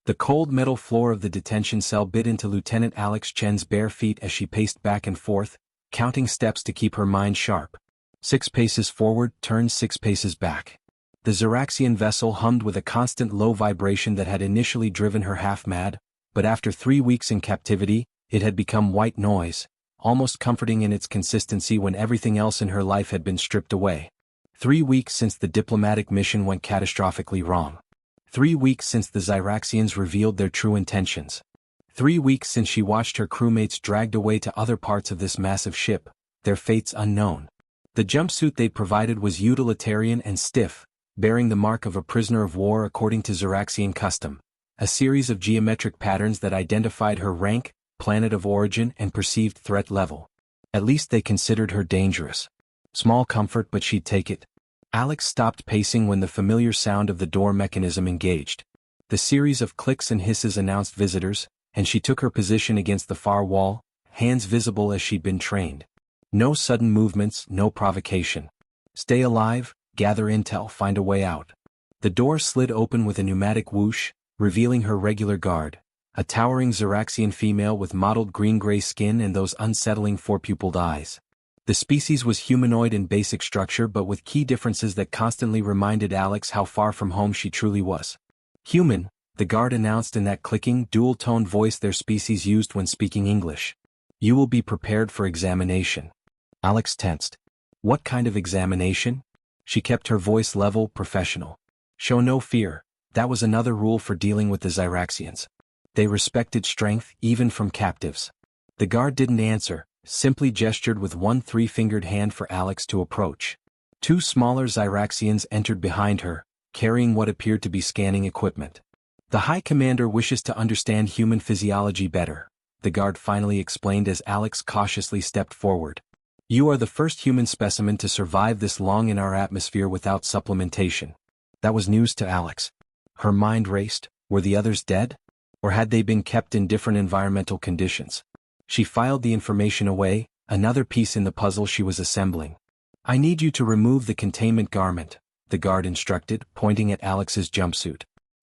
The cold metal floor of the detention cell bit into Lieutenant Alex Chen's bare feet as she paced back and forth, counting steps to keep her mind sharp. 6 paces forward, turn 6 paces back. The Xeraxian vessel hummed with a constant low vibration that had initially driven her half-mad, but after 3 weeks in captivity, it had become white noise, almost comforting in its consistency when everything else in her life had been stripped away. 3 weeks since the diplomatic mission went catastrophically wrong. 3 weeks since the Xeraxians revealed their true intentions. 3 weeks since she watched her crewmates dragged away to other parts of this massive ship, their fates unknown. The jumpsuit they provided was utilitarian and stiff, bearing the mark of a prisoner of war according to Xeraxian custom, a series of geometric patterns that identified her rank, planet of origin, and perceived threat level. At least they considered her dangerous. Small comfort, but she'd take it. Alex stopped pacing when the familiar sound of the door mechanism engaged. The series of clicks and hisses announced visitors, and she took her position against the far wall, hands visible as she'd been trained. No sudden movements, no provocation. Stay alive, gather intel, find a way out. The door slid open with a pneumatic whoosh, revealing her regular guard, a towering Xeraxian female with mottled green-gray skin and those unsettling four-pupiled eyes. The species was humanoid in basic structure but with key differences that constantly reminded Alex how far from home she truly was. Human, the guard announced in that clicking, dual-toned voice their species used when speaking English. You will be prepared for examination. Alex tensed. What kind of examination? She kept her voice level, professional. Show no fear, that was another rule for dealing with the Xeraxians. They respected strength, even from captives. The guard didn't answer, simply gestured with one 3-fingered hand for Alex to approach. 2 smaller Xeraxians entered behind her, carrying what appeared to be scanning equipment. The High Commander wishes to understand human physiology better, the guard finally explained as Alex cautiously stepped forward. You are the first human specimen to survive this long in our atmosphere without supplementation. That was news to Alex. Her mind raced. Were the others dead? Or had they been kept in different environmental conditions? She filed the information away, another piece in the puzzle she was assembling. I need you to remove the containment garment, the guard instructed, pointing at Alex's jumpsuit.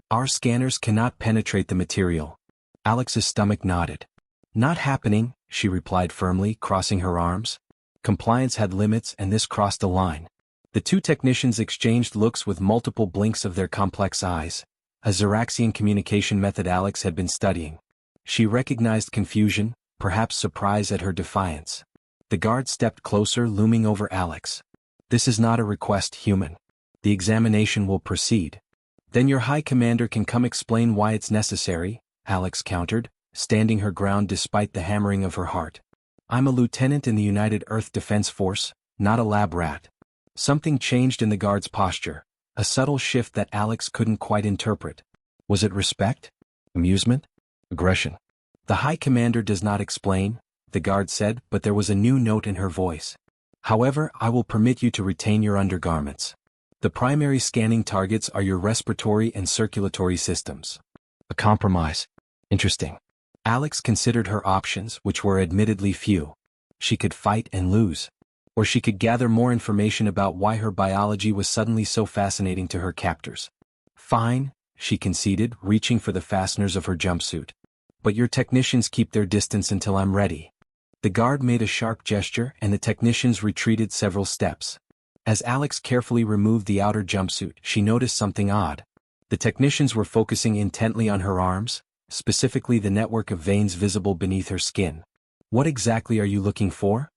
Our scanners cannot penetrate the material. Alex's stomach nodded. Not happening, she replied firmly, crossing her arms. Compliance had limits and this crossed a line. The 2 technicians exchanged looks with multiple blinks of their complex eyes, a Xeraxian communication method Alex had been studying. She recognized confusion, perhaps surprise at her defiance. The guard stepped closer, looming over Alex. This is not a request, human. The examination will proceed. Then your High Commander can come explain why it's necessary, Alex countered, standing her ground despite the hammering of her heart. I'm a lieutenant in the United Earth Defense Force, not a lab rat. Something changed in the guard's posture, a subtle shift that Alex couldn't quite interpret. Was it respect? Amusement? Aggression? The High Commander does not explain, the guard said, but there was a new note in her voice. However, I will permit you to retain your undergarments. The primary scanning targets are your respiratory and circulatory systems. A compromise. Interesting. Alex considered her options, which were admittedly few. She could fight and lose. Or she could gather more information about why her biology was suddenly so fascinating to her captors. Fine, she conceded, reaching for the fasteners of her jumpsuit. But your technicians keep their distance until I'm ready. The guard made a sharp gesture and the technicians retreated several steps. As Alex carefully removed the outer jumpsuit, she noticed something odd. The technicians were focusing intently on her arms, specifically the network of veins visible beneath her skin. What exactly are you looking for?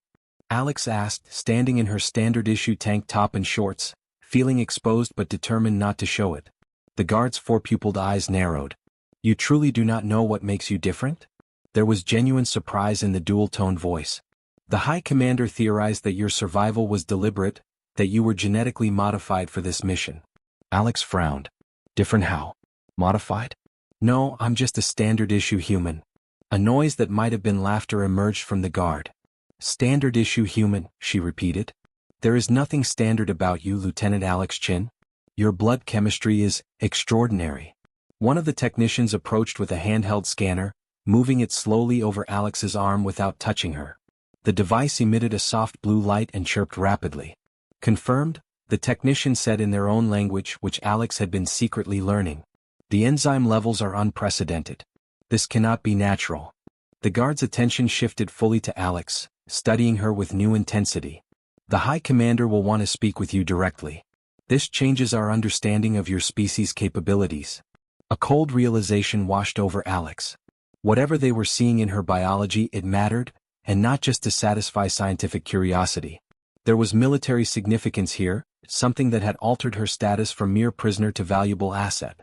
Alex asked, standing in her standard-issue tank top and shorts, feeling exposed but determined not to show it. The guard's 4-pupiled eyes narrowed. You truly do not know what makes you different? There was genuine surprise in the dual-toned voice. The High Commander theorized that your survival was deliberate, that you were genetically modified for this mission. Alex frowned. Different how? Modified? No, I'm just a standard-issue human. A noise that might have been laughter emerged from the guard. Standard-issue human, she repeated. There is nothing standard about you, Lieutenant Alex Chin. Your blood chemistry is extraordinary. One of the technicians approached with a handheld scanner, moving it slowly over Alex's arm without touching her. The device emitted a soft blue light and chirped rapidly. Confirmed, the technician said in their own language, which Alex had been secretly learning. The enzyme levels are unprecedented. This cannot be natural. The guard's attention shifted fully to Alex, studying her with new intensity. The High Commander will want to speak with you directly. This changes our understanding of your species' capabilities. A cold realization washed over Alex. Whatever they were seeing in her biology, it mattered, and not just to satisfy scientific curiosity. There was military significance here, something that had altered her status from mere prisoner to valuable asset.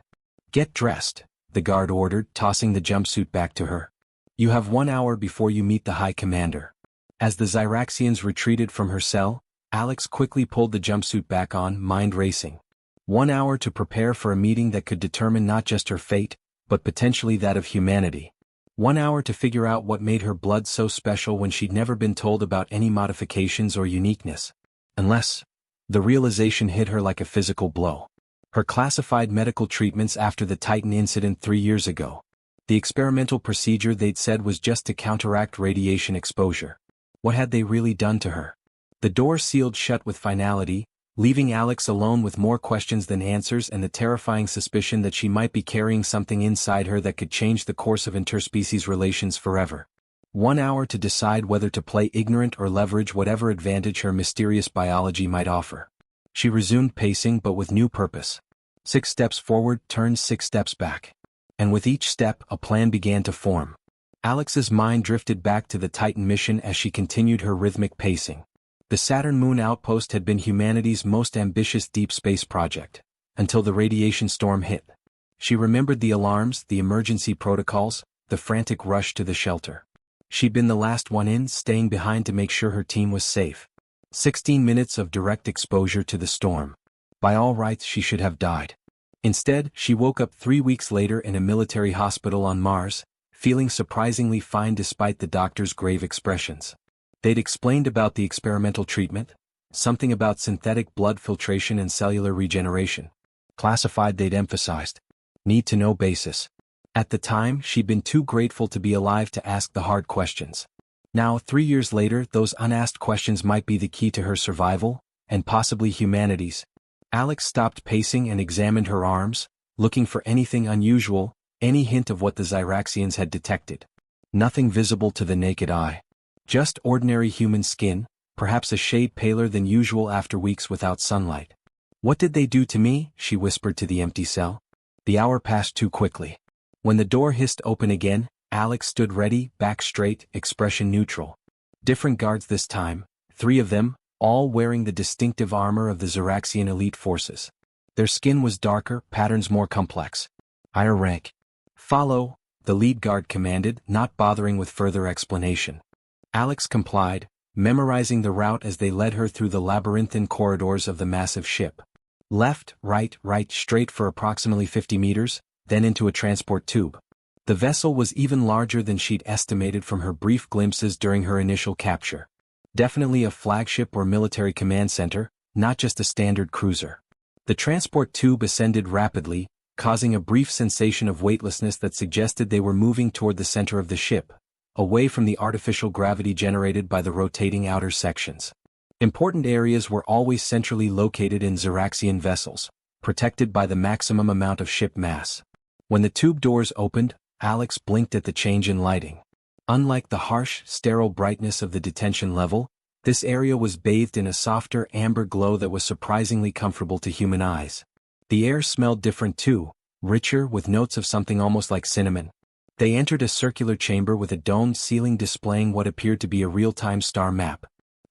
Get dressed, the guard ordered, tossing the jumpsuit back to her. You have 1 hour before you meet the High Commander. As the Zyraxians retreated from her cell, Alex quickly pulled the jumpsuit back on, mind racing. 1 hour to prepare for a meeting that could determine not just her fate, but potentially that of humanity. 1 hour to figure out what made her blood so special when she'd never been told about any modifications or uniqueness. Unless, the realization hit her like a physical blow. Her classified medical treatments after the Titan incident 3 years ago. The experimental procedure they'd said was just to counteract radiation exposure. What had they really done to her? The door sealed shut with finality, leaving Alex alone with more questions than answers and the terrifying suspicion that she might be carrying something inside her that could change the course of interspecies relations forever. 1 hour to decide whether to play ignorant or leverage whatever advantage her mysterious biology might offer. She resumed pacing, but with new purpose. 6 steps forward, turned 6 steps back. And with each step, a plan began to form. Alex's mind drifted back to the Titan mission as she continued her rhythmic pacing. The Saturn Moon Outpost had been humanity's most ambitious deep space project, until the radiation storm hit. She remembered the alarms, the emergency protocols, the frantic rush to the shelter. She'd been the last one in, staying behind to make sure her team was safe. 16 minutes of direct exposure to the storm. By all rights, she should have died. Instead, she woke up 3 weeks later in a military hospital on Mars, feeling surprisingly fine despite the doctor's grave expressions. They'd explained about the experimental treatment, something about synthetic blood filtration and cellular regeneration. Classified, they'd emphasized. Need-to-know basis. At the time, she'd been too grateful to be alive to ask the hard questions. Now, 3 years later, those unasked questions might be the key to her survival, and possibly humanity's. Alex stopped pacing and examined her arms, looking for anything unusual, any hint of what the Zyraxians had detected. Nothing visible to the naked eye. Just ordinary human skin, perhaps a shade paler than usual after weeks without sunlight. What did they do to me? She whispered to the empty cell. The hour passed too quickly. When the door hissed open again, Alex stood ready, back straight, expression neutral. Different guards this time, 3 of them, all wearing the distinctive armor of the Zyraxian elite forces. Their skin was darker, patterns more complex. Higher rank. Follow, the lead guard commanded, not bothering with further explanation. Alex complied, memorizing the route as they led her through the labyrinthine corridors of the massive ship. Left, right, straight for approximately 50 meters, then into a transport tube. The vessel was even larger than she'd estimated from her brief glimpses during her initial capture. Definitely a flagship or military command center, not just a standard cruiser. The transport tube ascended rapidly, causing a brief sensation of weightlessness that suggested they were moving toward the center of the ship, away from the artificial gravity generated by the rotating outer sections. Important areas were always centrally located in Zyraxian vessels, protected by the maximum amount of ship mass. When the tube doors opened, Alex blinked at the change in lighting. Unlike the harsh, sterile brightness of the detention level, this area was bathed in a softer amber glow that was surprisingly comfortable to human eyes. The air smelled different too, richer with notes of something almost like cinnamon. They entered a circular chamber with a domed ceiling displaying what appeared to be a real-time star map.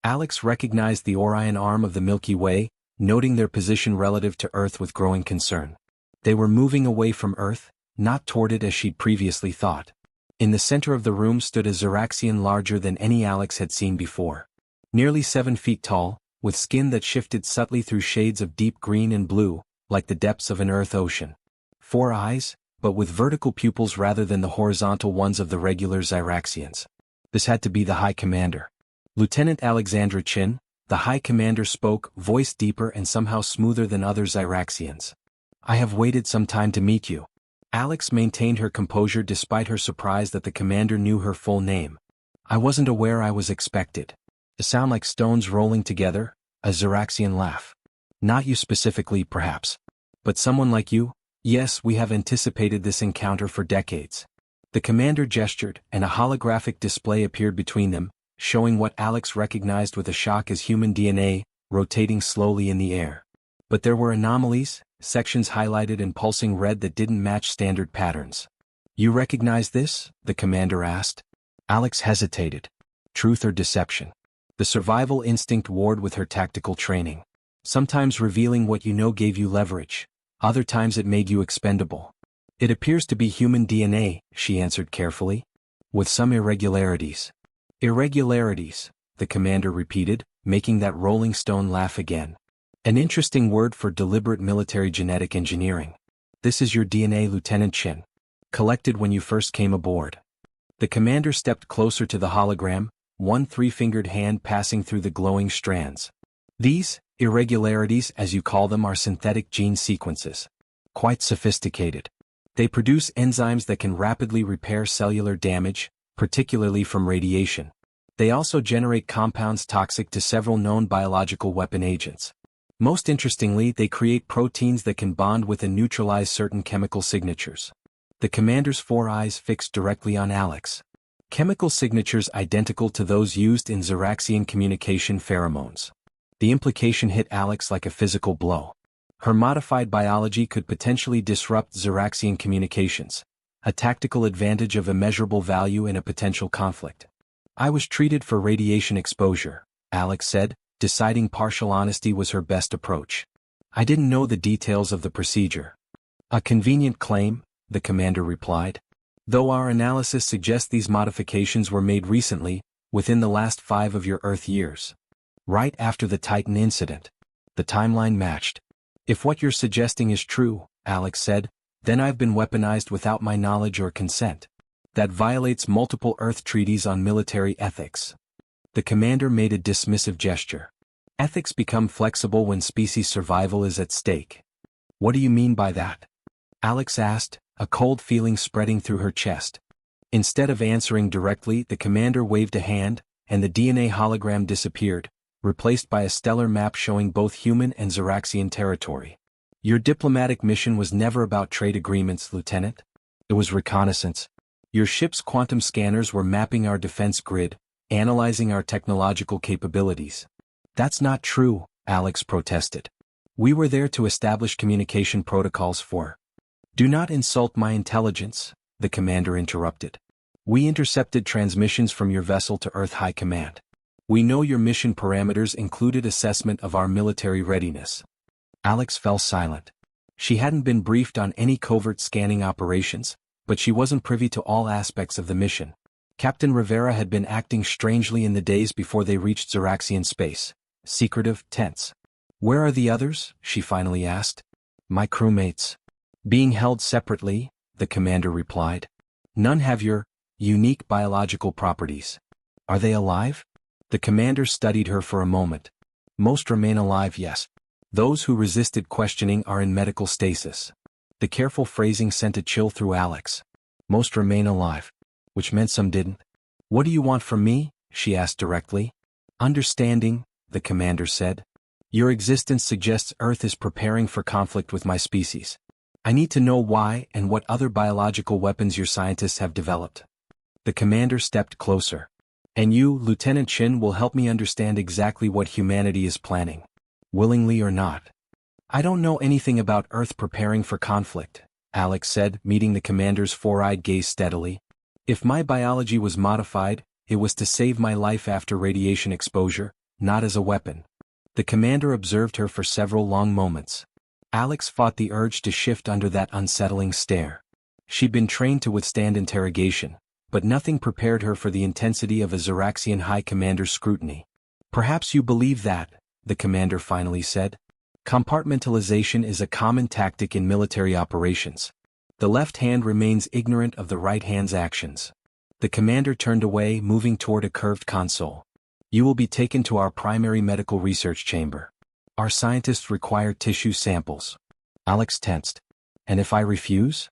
Alex recognized the Orion arm of the Milky Way, noting their position relative to Earth with growing concern. They were moving away from Earth, not toward it as she'd previously thought. In the center of the room stood a Zyraxian larger than any Alex had seen before. Nearly 7 feet tall, with skin that shifted subtly through shades of deep green and blue, like the depths of an Earth ocean. 4 eyes, but with vertical pupils rather than the horizontal ones of the regular Zyraxians. This had to be the High Commander. Lieutenant Alexandra Chin, the High Commander spoke, voice deeper and somehow smoother than other Zyraxians. I have waited some time to meet you. Alex maintained her composure despite her surprise that the commander knew her full name. I wasn't aware I was expected. A sound like stones rolling together, a Zyraxian laugh. Not you specifically, perhaps. But someone like you, Yes, we have anticipated this encounter for decades. The commander gestured, and a holographic display appeared between them, showing what Alex recognized with a shock as human DNA, rotating slowly in the air. But there were anomalies, sections highlighted and pulsing red that didn't match standard patterns. You recognize this? The commander asked. Alex hesitated. Truth or deception? The survival instinct warred with her tactical training. Sometimes revealing what you know gave you leverage. Other times it made you expendable. It appears to be human DNA, she answered carefully. With some irregularities. Irregularities, the commander repeated, making that rolling stone laugh again. An interesting word for deliberate military genetic engineering. This is your DNA, Lieutenant Chen. Collected when you first came aboard. The commander stepped closer to the hologram, one three-fingered hand passing through the glowing strands. These, irregularities as you call them, are synthetic gene sequences. Quite sophisticated. They produce enzymes that can rapidly repair cellular damage, particularly from radiation. They also generate compounds toxic to several known biological weapon agents. Most interestingly, they create proteins that can bond with and neutralize certain chemical signatures. The commander's four eyes fixed directly on Alex. Chemical signatures identical to those used in Xeraxian communication pheromones. The implication hit Alex like a physical blow. Her modified biology could potentially disrupt Xeraxian communications, a tactical advantage of immeasurable value in a potential conflict. I was treated for radiation exposure, Alex said, deciding partial honesty was her best approach. I didn't know the details of the procedure. A convenient claim, the commander replied. Though our analysis suggests these modifications were made recently, within the last 5 of your Earth years. Right after the Titan incident. The timeline matched. If what you're suggesting is true, Alex said, then I've been weaponized without my knowledge or consent. That violates multiple Earth treaties on military ethics. The commander made a dismissive gesture. Ethics become flexible when species survival is at stake. What do you mean by that? Alex asked, a cold feeling spreading through her chest. Instead of answering directly, the commander waved a hand, and the DNA hologram disappeared, replaced by a stellar map showing both human and Xeraxian territory. Your diplomatic mission was never about trade agreements, Lieutenant. It was reconnaissance. Your ship's quantum scanners were mapping our defense grid, analyzing our technological capabilities. That's not true, Alex protested. We were there to establish communication protocols for. Do not insult my intelligence, the commander interrupted. We intercepted transmissions from your vessel to Earth High Command. We know your mission parameters included assessment of our military readiness. Alex fell silent. She hadn't been briefed on any covert scanning operations, but she wasn't privy to all aspects of the mission. Captain Rivera had been acting strangely in the days before they reached Xeraxian space. Secretive, tense. Where are the others? She finally asked. My crewmates. Being held separately, the commander replied. None have your unique biological properties. Are they alive? The commander studied her for a moment. Most remain alive, yes. Those who resisted questioning are in medical stasis. The careful phrasing sent a chill through Alex. Most remain alive. Which meant some didn't. What do you want from me? She asked directly. Understanding, the commander said. Your existence suggests Earth is preparing for conflict with my species. I need to know why and what other biological weapons your scientists have developed. The commander stepped closer. And you, Lieutenant Chen, will help me understand exactly what humanity is planning. Willingly or not. I don't know anything about Earth preparing for conflict, Alex said, meeting the commander's four-eyed gaze steadily. If my biology was modified, it was to save my life after radiation exposure, not as a weapon. The commander observed her for several long moments. Alex fought the urge to shift under that unsettling stare. She'd been trained to withstand interrogation, but nothing prepared her for the intensity of a Xeraxian High Commander's scrutiny. Perhaps you believe that, the commander finally said. Compartmentalization is a common tactic in military operations. The left hand remains ignorant of the right hand's actions. The commander turned away, moving toward a curved console. You will be taken to our primary medical research chamber. Our scientists require tissue samples. Alex tensed. And if I refuse?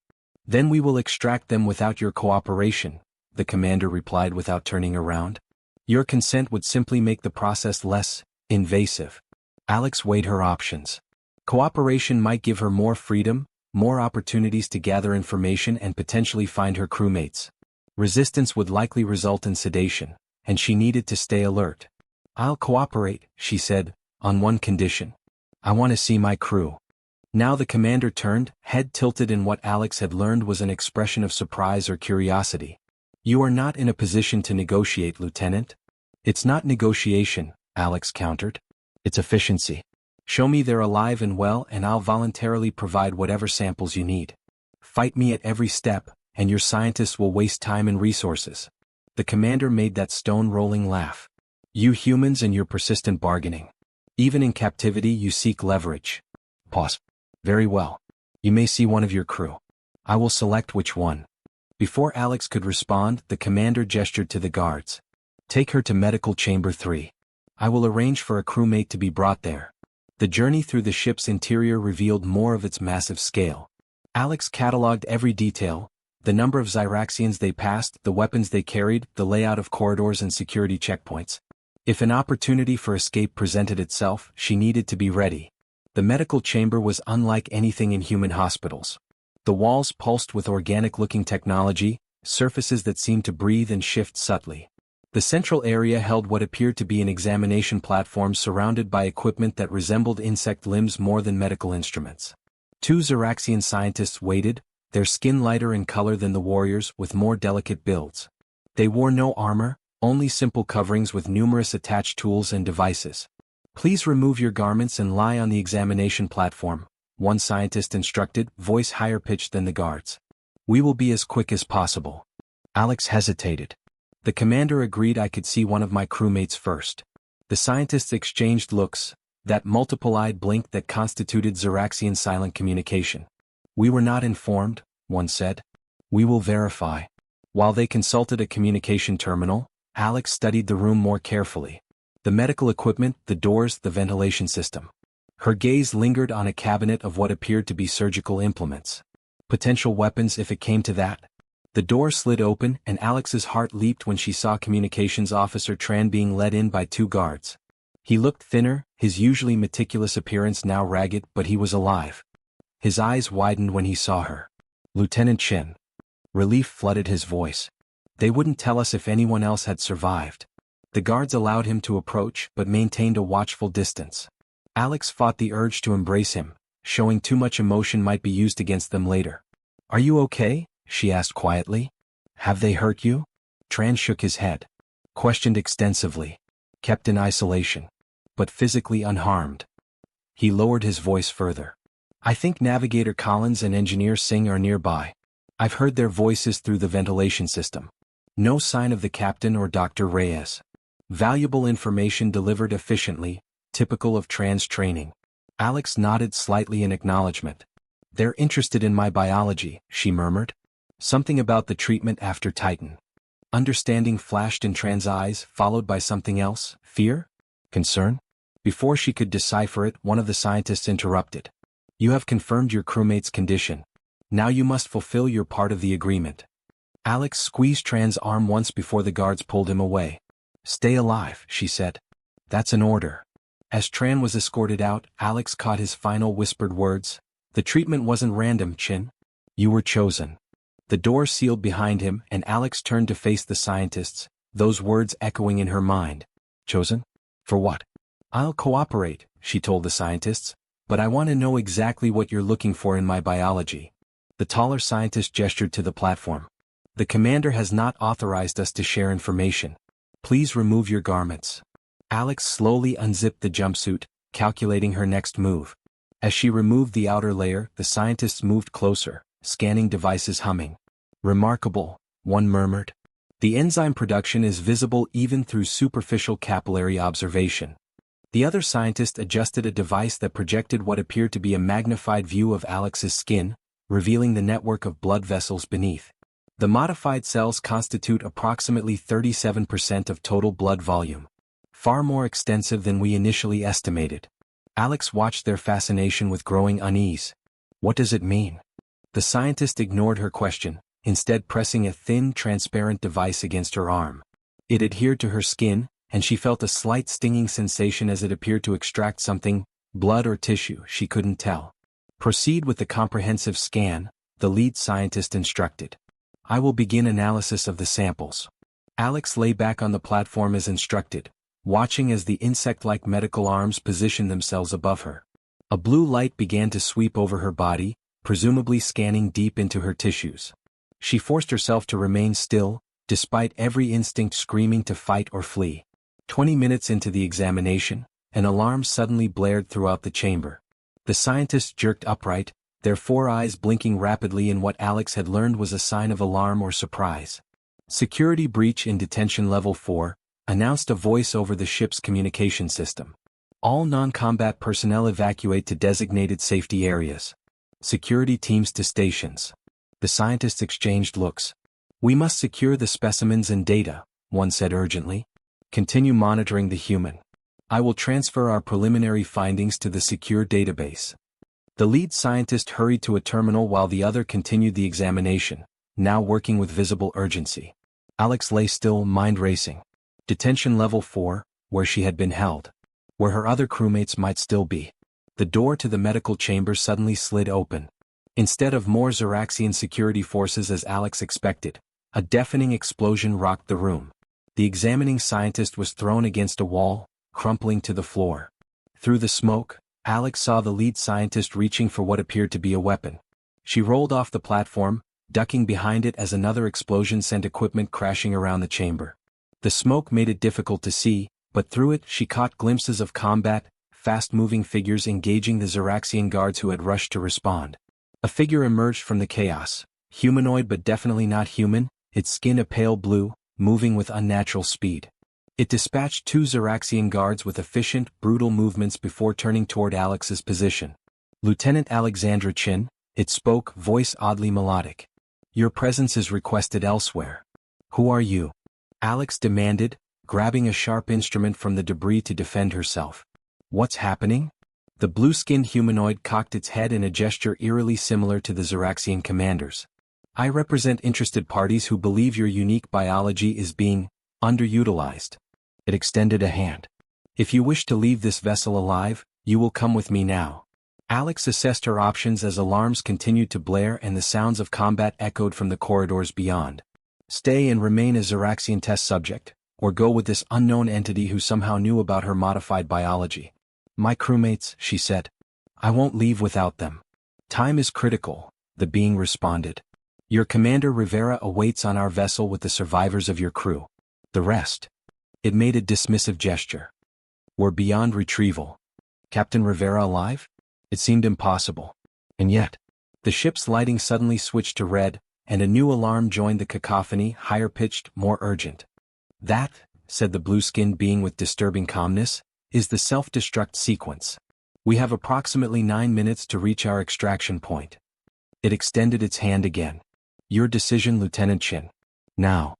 Then we will extract them without your cooperation, the commander replied without turning around. Your consent would simply make the process less invasive. Alex weighed her options. Cooperation might give her more freedom, more opportunities to gather information and potentially find her crewmates. Resistance would likely result in sedation, and she needed to stay alert. "I'll cooperate," she said, "on one condition. I want to see my crew." Now the commander turned, head tilted in what Alex had learned was an expression of surprise or curiosity. "You are not in a position to negotiate, Lieutenant." "It's not negotiation," Alex countered. "It's efficiency. Show me they're alive and well and I'll voluntarily provide whatever samples you need. Fight me at every step, and your scientists will waste time and resources." The commander made that stone-rolling laugh. "You humans and your persistent bargaining. Even in captivity you seek leverage." Pause. "Very well. You may see one of your crew. I will select which one." Before Alex could respond, the commander gestured to the guards. "Take her to Medical Chamber 3. I will arrange for a crewmate to be brought there." The journey through the ship's interior revealed more of its massive scale. Alex cataloged every detail: the number of Xyraxians they passed, the weapons they carried, the layout of corridors and security checkpoints. If an opportunity for escape presented itself, she needed to be ready. The medical chamber was unlike anything in human hospitals. The walls pulsed with organic-looking technology, surfaces that seemed to breathe and shift subtly. The central area held what appeared to be an examination platform surrounded by equipment that resembled insect limbs more than medical instruments. Two Xyraxian scientists waited, their skin lighter in color than the warriors, with more delicate builds. They wore no armor, only simple coverings with numerous attached tools and devices. "Please remove your garments and lie on the examination platform," one scientist instructed, voice higher pitched than the guards. "We will be as quick as possible." Alex hesitated. The commander agreed I could see one of my crewmates first. The scientists exchanged looks, that multiple-eyed blink that constituted Xyraxian silent communication. "We were not informed," one said. "We will verify." While they consulted a communication terminal, Alex studied the room more carefully. The medical equipment, the doors, the ventilation system. Her gaze lingered on a cabinet of what appeared to be surgical implements. Potential weapons if it came to that. The door slid open and Alex's heart leaped when she saw Communications Officer Tran being led in by two guards. He looked thinner, his usually meticulous appearance now ragged, but he was alive. His eyes widened when he saw her. "Lieutenant Chen." Relief flooded his voice. "They wouldn't tell us if anyone else had survived." The guards allowed him to approach but maintained a watchful distance. Alex fought the urge to embrace him, showing too much emotion might be used against them later. "Are you okay?" she asked quietly. "Have they hurt you?" Tran shook his head. "Questioned extensively. Kept in isolation. But physically unharmed." He lowered his voice further. "I think Navigator Collins and Engineer Singh are nearby. I've heard their voices through the ventilation system. No sign of the captain or Dr. Reyes." Valuable information delivered efficiently, typical of Tran's training. Alex nodded slightly in acknowledgement. "They're interested in my biology," she murmured. "Something about the treatment after Titan." Understanding flashed in Tran's eyes, followed by something else: fear? Concern? Before she could decipher it, one of the scientists interrupted. "You have confirmed your crewmate's condition. Now you must fulfill your part of the agreement." Alex squeezed Tran's arm once before the guards pulled him away. "Stay alive," she said. "That's an order." As Tran was escorted out, Alex caught his final whispered words. "The treatment wasn't random, Chin. You were chosen." The door sealed behind him and Alex turned to face the scientists, those words echoing in her mind. "Chosen? For what?" "I'll cooperate," she told the scientists, "but I want to know exactly what you're looking for in my biology." The taller scientist gestured to the platform. "The commander has not authorized us to share information. Please remove your garments." Alex slowly unzipped the jumpsuit, calculating her next move. As she removed the outer layer, the scientists moved closer, scanning devices humming. "Remarkable," one murmured. "The enzyme production is visible even through superficial capillary observation." The other scientist adjusted a device that projected what appeared to be a magnified view of Alex's skin, revealing the network of blood vessels beneath. The modified cells constitute approximately 37% of total blood volume. Far more extensive than we initially estimated. Alex watched their fascination with growing unease. "What does it mean?" The scientist ignored her question, instead pressing a thin, transparent device against her arm. It adhered to her skin, and she felt a slight stinging sensation as it appeared to extract something, blood or tissue, she couldn't tell. Proceed with the comprehensive scan, the lead scientist instructed. I will begin analysis of the samples. Alex lay back on the platform as instructed, watching as the insect-like medical arms positioned themselves above her. A blue light began to sweep over her body, presumably scanning deep into her tissues. She forced herself to remain still, despite every instinct screaming to fight or flee. 20 minutes into the examination, an alarm suddenly blared throughout the chamber. The scientists jerked upright, their 4 eyes blinking rapidly in what Alex had learned was a sign of alarm or surprise. Security breach in Detention Level 4, announced a voice over the ship's communication system. All non-combat personnel evacuate to designated safety areas. Security teams to stations. The scientists exchanged looks. We must secure the specimens and data, one said urgently. Continue monitoring the human. I will transfer our preliminary findings to the secure database. The lead scientist hurried to a terminal while the other continued the examination, now working with visible urgency. Alex lay still, mind racing. Detention Level 4, where she had been held. Where her other crewmates might still be. The door to the medical chamber suddenly slid open. Instead of more Zeraxian security forces as Alex expected, a deafening explosion rocked the room. The examining scientist was thrown against a wall, crumpling to the floor. Through the smoke, Alex saw the lead scientist reaching for what appeared to be a weapon. She rolled off the platform, ducking behind it as another explosion sent equipment crashing around the chamber. The smoke made it difficult to see, but through it she caught glimpses of combat, fast-moving figures engaging the Zeraxian guards who had rushed to respond. A figure emerged from the chaos, humanoid but definitely not human, its skin a pale blue, moving with unnatural speed. It dispatched 2 Zeraxian guards with efficient, brutal movements before turning toward Alex's position. Lieutenant Alexandra Chin, it spoke, voice oddly melodic. Your presence is requested elsewhere. Who are you? Alex demanded, grabbing a sharp instrument from the debris to defend herself. What's happening? The blue-skinned humanoid cocked its head in a gesture eerily similar to the Zeraxian commanders. I represent interested parties who believe your unique biology is being underutilized. It extended a hand. If you wish to leave this vessel alive, you will come with me now. Alex assessed her options as alarms continued to blare and the sounds of combat echoed from the corridors beyond. Stay and remain a Zeraxian test subject, or go with this unknown entity who somehow knew about her modified biology. My crewmates, she said. I won't leave without them. Time is critical, the being responded. Your Commander Rivera awaits on our vessel with the survivors of your crew. The rest. It made a dismissive gesture. We're beyond retrieval. Captain Rivera alive? It seemed impossible. And yet, the ship's lighting suddenly switched to red, and a new alarm joined the cacophony, higher-pitched, more urgent. That, said the blue-skinned being with disturbing calmness, is the self-destruct sequence. We have approximately 9 minutes to reach our extraction point. It extended its hand again. Your decision, Lieutenant Chin. Now.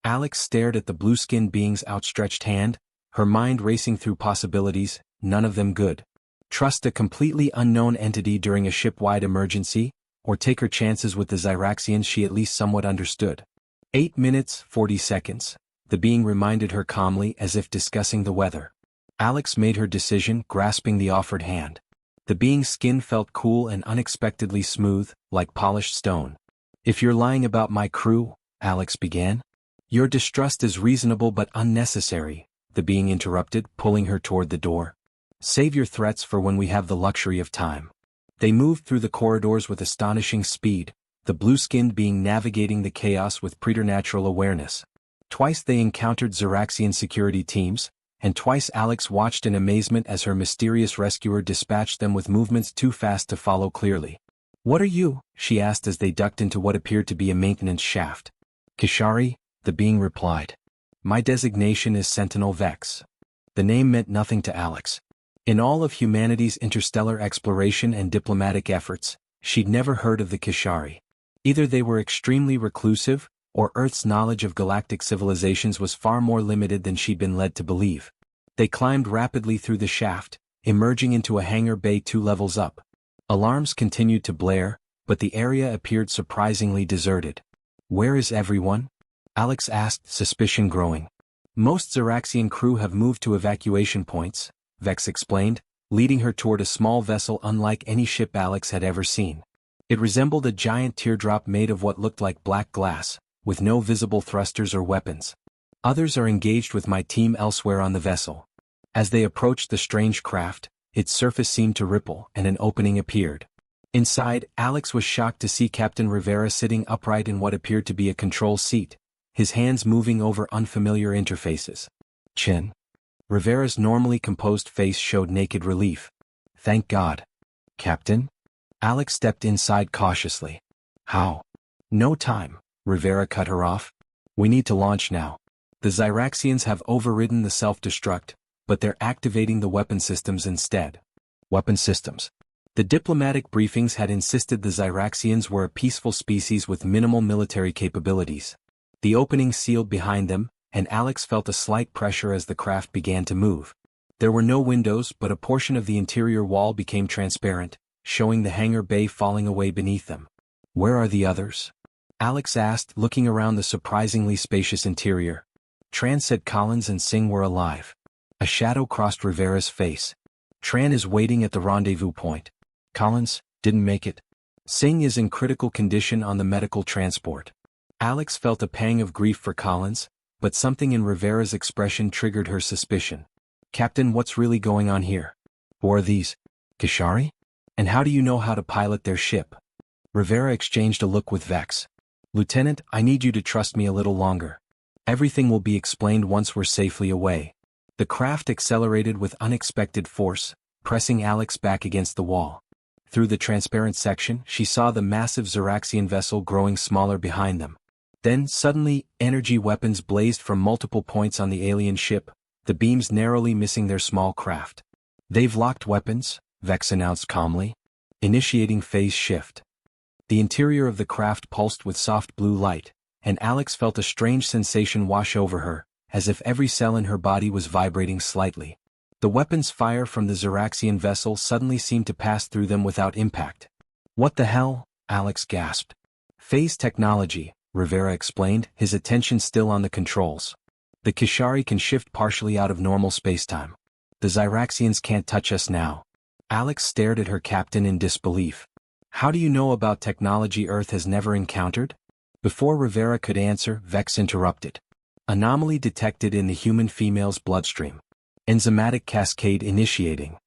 Alex stared at the blue-skinned being's outstretched hand, her mind racing through possibilities, none of them good. Trust a completely unknown entity during a ship-wide emergency, or take her chances with the Zeraxians she at least somewhat understood. 8 minutes, 40 seconds, the being reminded her calmly as if discussing the weather. Alex made her decision, grasping the offered hand. The being's skin felt cool and unexpectedly smooth, like polished stone. If you're lying about my crew, Alex began. Your distrust is reasonable but unnecessary, the being interrupted, pulling her toward the door. Save your threats for when we have the luxury of time. They moved through the corridors with astonishing speed, the blue-skinned being navigating the chaos with preternatural awareness. Twice they encountered Zeraxian security teams, and twice Alex watched in amazement as her mysterious rescuer dispatched them with movements too fast to follow clearly. What are you? She asked as they ducked into what appeared to be a maintenance shaft. Kishari, the being replied. My designation is Sentinel Vex. The name meant nothing to Alex. In all of humanity's interstellar exploration and diplomatic efforts, she'd never heard of the Kishari. Either they were extremely reclusive, or Earth's knowledge of galactic civilizations was far more limited than she'd been led to believe. They climbed rapidly through the shaft, emerging into a hangar bay 2 levels up. Alarms continued to blare, but the area appeared surprisingly deserted. Where is everyone? Alex asked, suspicion growing. Most Zeraxian crew have moved to evacuation points, Vex explained, leading her toward a small vessel unlike any ship Alex had ever seen. It resembled a giant teardrop made of what looked like black glass, with no visible thrusters or weapons. Others are engaged with my team elsewhere on the vessel. As they approached the strange craft, its surface seemed to ripple and an opening appeared. Inside, Alex was shocked to see Captain Rivera sitting upright in what appeared to be a control seat, his hands moving over unfamiliar interfaces. Chin. Rivera's normally composed face showed naked relief. Thank God. Captain? Alex stepped inside cautiously. How? No time, Rivera cut her off. We need to launch now. The Zyraxians have overridden the self-destruct, but they're activating the weapon systems instead. Weapon systems. The diplomatic briefings had insisted the Zyraxians were a peaceful species with minimal military capabilities. The opening sealed behind them, and Alex felt a slight pressure as the craft began to move. There were no windows, but a portion of the interior wall became transparent, showing the hangar bay falling away beneath them. Where are the others? Alex asked, looking around the surprisingly spacious interior. Tran said Collins and Singh were alive. A shadow crossed Rivera's face. Tran is waiting at the rendezvous point. Collins didn't make it. Singh is in critical condition on the medical transport. Alex felt a pang of grief for Collins, but something in Rivera's expression triggered her suspicion. Captain, what's really going on here? Who are these? Kishari? And how do you know how to pilot their ship? Rivera exchanged a look with Vex. Lieutenant, I need you to trust me a little longer. Everything will be explained once we're safely away. The craft accelerated with unexpected force, pressing Alex back against the wall. Through the transparent section, she saw the massive Zyraxian vessel growing smaller behind them. Then, suddenly, energy weapons blazed from multiple points on the alien ship, the beams narrowly missing their small craft. They've locked weapons, Vex announced calmly. Initiating phase shift. The interior of the craft pulsed with soft blue light, and Alex felt a strange sensation wash over her, as if every cell in her body was vibrating slightly. The weapons fire from the Zyraxian vessel suddenly seemed to pass through them without impact. What the hell? Alex gasped. Phase technology, Rivera explained, his attention still on the controls. The Kishari can shift partially out of normal spacetime. The Zyraxians can't touch us now. Alex stared at her captain in disbelief. How do you know about technology Earth has never encountered? Before Rivera could answer, Vex interrupted. Anomaly detected in the human female's bloodstream. Enzymatic cascade initiating.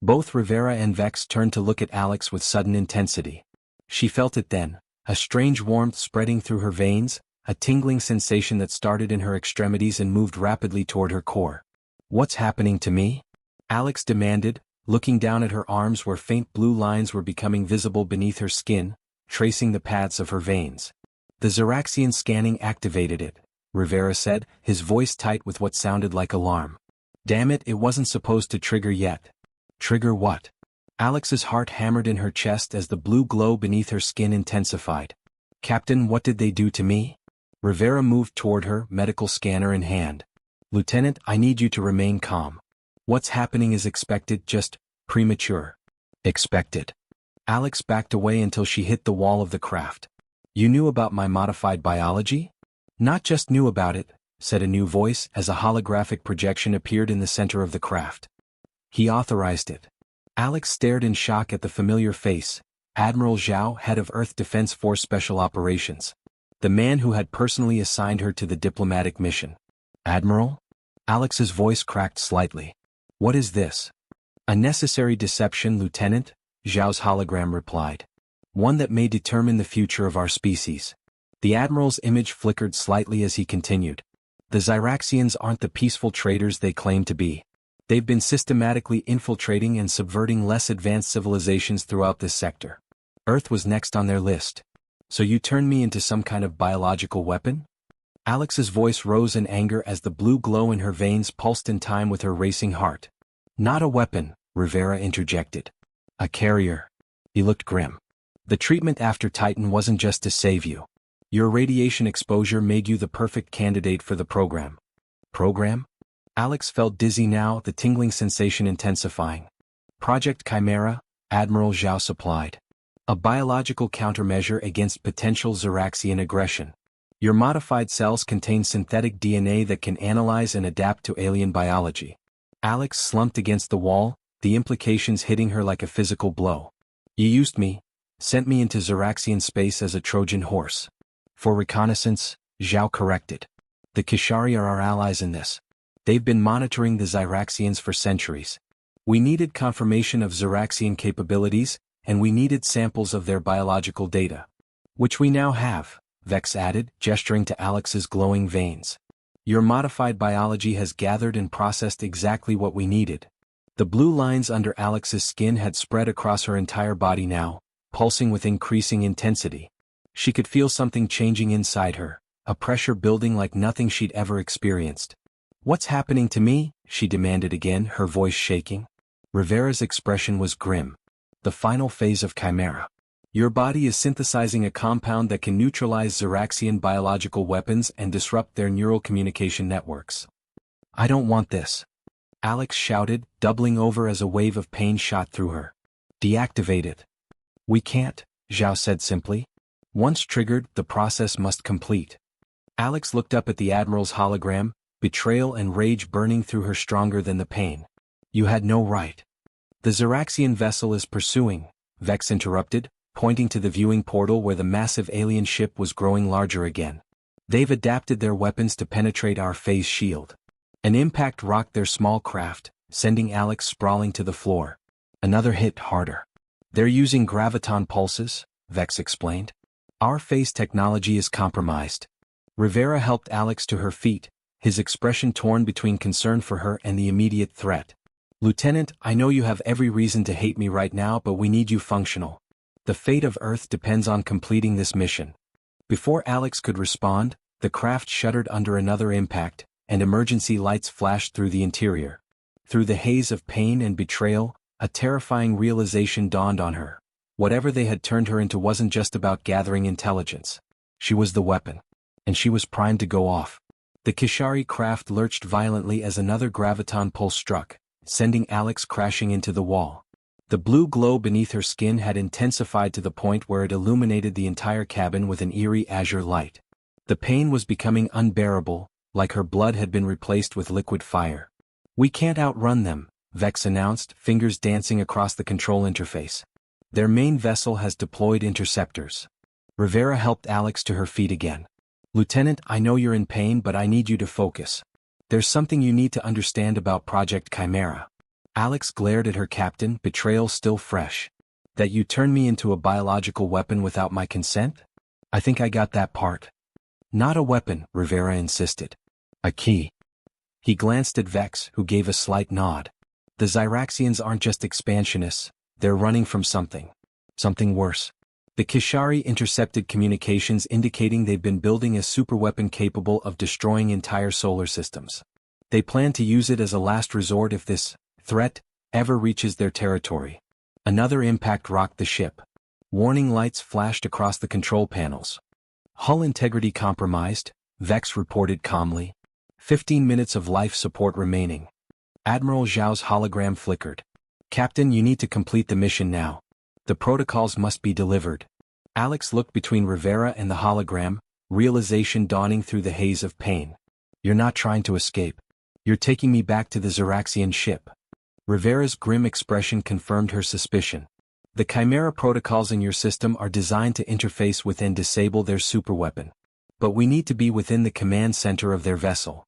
Both Rivera and Vex turned to look at Alex with sudden intensity. She felt it then, a strange warmth spreading through her veins, a tingling sensation that started in her extremities and moved rapidly toward her core. What's happening to me? Alex demanded, looking down at her arms where faint blue lines were becoming visible beneath her skin, tracing the paths of her veins. The Zyraxian scanning activated it, Rivera said, his voice tight with what sounded like alarm. Damn it, it wasn't supposed to trigger yet. Trigger what? Alex's heart hammered in her chest as the blue glow beneath her skin intensified. Captain, what did they do to me? Rivera moved toward her, medical scanner in hand. Lieutenant, I need you to remain calm. What's happening is expected, just premature. Expected. Alex backed away until she hit the wall of the craft. You knew about my modified biology? Not just knew about it, said a new voice as a holographic projection appeared in the center of the craft. He authorized it. Alex stared in shock at the familiar face, Admiral Zhao, head of Earth Defense Force Special Operations. The man who had personally assigned her to the diplomatic mission. Admiral? Alex's voice cracked slightly. What is this? A necessary deception, Lieutenant, Zhao's hologram replied. One that may determine the future of our species. The Admiral's image flickered slightly as he continued. The Zyraxians aren't the peaceful traders they claim to be. They've been systematically infiltrating and subverting less advanced civilizations throughout this sector. Earth was next on their list. So you turned me into some kind of biological weapon? Alex's voice rose in anger as the blue glow in her veins pulsed in time with her racing heart. Not a weapon, Rivera interjected. A carrier. He looked grim. The treatment after Titan wasn't just to save you. Your radiation exposure made you the perfect candidate for the program. Program? Alex felt dizzy now, the tingling sensation intensifying. Project Chimera, Admiral Zhao supplied. A biological countermeasure against potential Zyraxian aggression. Your modified cells contain synthetic DNA that can analyze and adapt to alien biology. Alex slumped against the wall, the implications hitting her like a physical blow. You used me, sent me into Zeraxian space as a Trojan horse. For reconnaissance, Zhao corrected. The Kishari are our allies in this. They've been monitoring the Zeraxians for centuries. We needed confirmation of Zeraxian capabilities, and we needed samples of their biological data. Which we now have, Vex added, gesturing to Alex's glowing veins. Your modified biology has gathered and processed exactly what we needed. The blue lines under Alex's skin had spread across her entire body now, pulsing with increasing intensity. She could feel something changing inside her, a pressure building like nothing she'd ever experienced. What's happening to me? She demanded again, her voice shaking. Rivera's expression was grim. The final phase of Chimera. Your body is synthesizing a compound that can neutralize Zeraxian biological weapons and disrupt their neural communication networks. I don't want this. Alex shouted, doubling over as a wave of pain shot through her. Deactivate it. We can't, Zhao said simply. Once triggered, the process must complete. Alex looked up at the Admiral's hologram, betrayal and rage burning through her stronger than the pain. You had no right. The Zeraxian vessel is pursuing, Vex interrupted, pointing to the viewing portal where the massive alien ship was growing larger again. They've adapted their weapons to penetrate our phase shield. An impact rocked their small craft, sending Alex sprawling to the floor. Another hit harder. They're using graviton pulses, Vex explained. Our phase technology is compromised. Rivera helped Alex to her feet, his expression torn between concern for her and the immediate threat. Lieutenant, I know you have every reason to hate me right now, but we need you functional. The fate of Earth depends on completing this mission. Before Alex could respond, the craft shuddered under another impact, and emergency lights flashed through the interior. Through the haze of pain and betrayal, a terrifying realization dawned on her. Whatever they had turned her into wasn't just about gathering intelligence. She was the weapon. And she was primed to go off. The Kishari craft lurched violently as another graviton pulse struck, sending Alex crashing into the wall. The blue glow beneath her skin had intensified to the point where it illuminated the entire cabin with an eerie azure light. The pain was becoming unbearable, like her blood had been replaced with liquid fire. We can't outrun them, Vex announced, fingers dancing across the control interface. Their main vessel has deployed interceptors. Rivera helped Alex to her feet again. Lieutenant, I know you're in pain, but I need you to focus. There's something you need to understand about Project Chimera. Alex glared at her captain, betrayal still fresh. That you turned me into a biological weapon without my consent? I think I got that part. Not a weapon, Rivera insisted. A key. He glanced at Vex, who gave a slight nod. The Zeraxians aren't just expansionists, they're running from something. Something worse. The Kishari intercepted communications indicating they've been building a superweapon capable of destroying entire solar systems. They plan to use it as a last resort if this threat ever reaches their territory. Another impact rocked the ship. Warning lights flashed across the control panels. Hull integrity compromised, Vex reported calmly. 15 minutes of life support remaining. Admiral Zhao's hologram flickered. Captain, you need to complete the mission now. The protocols must be delivered. Alex looked between Rivera and the hologram, realization dawning through the haze of pain. You're not trying to escape. You're taking me back to the Zeraxian ship. Rivera's grim expression confirmed her suspicion. The Chimera protocols in your system are designed to interface with and disable their superweapon. But we need to be within the command center of their vessel.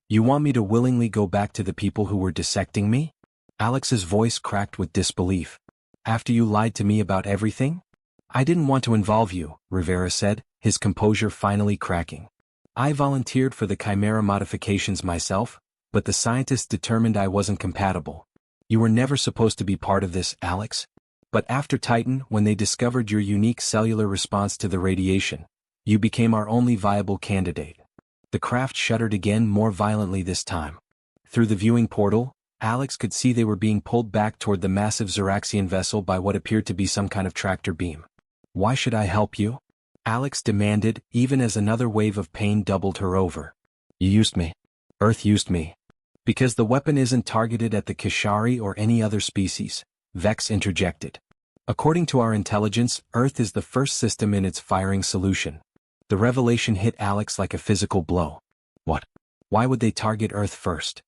You want me to willingly go back to the people who were dissecting me? Alex's voice cracked with disbelief. After you lied to me about everything? I didn't want to involve you, Rivera said, his composure finally cracking. I volunteered for the Chimera modifications myself, but the scientists determined I wasn't compatible. You were never supposed to be part of this, Alex. But after Titan, when they discovered your unique cellular response to the radiation, you became our only viable candidate. The craft shuddered again, more violently this time. Through the viewing portal, Alex could see they were being pulled back toward the massive Zeraxian vessel by what appeared to be some kind of tractor beam. Why should I help you? Alex demanded, even as another wave of pain doubled her over. You used me. Earth used me. Because the weapon isn't targeted at the Kishari or any other species, Vex interjected. According to our intelligence, Earth is the first system in its firing solution. The revelation hit Alex like a physical blow. What? Why would they target Earth first?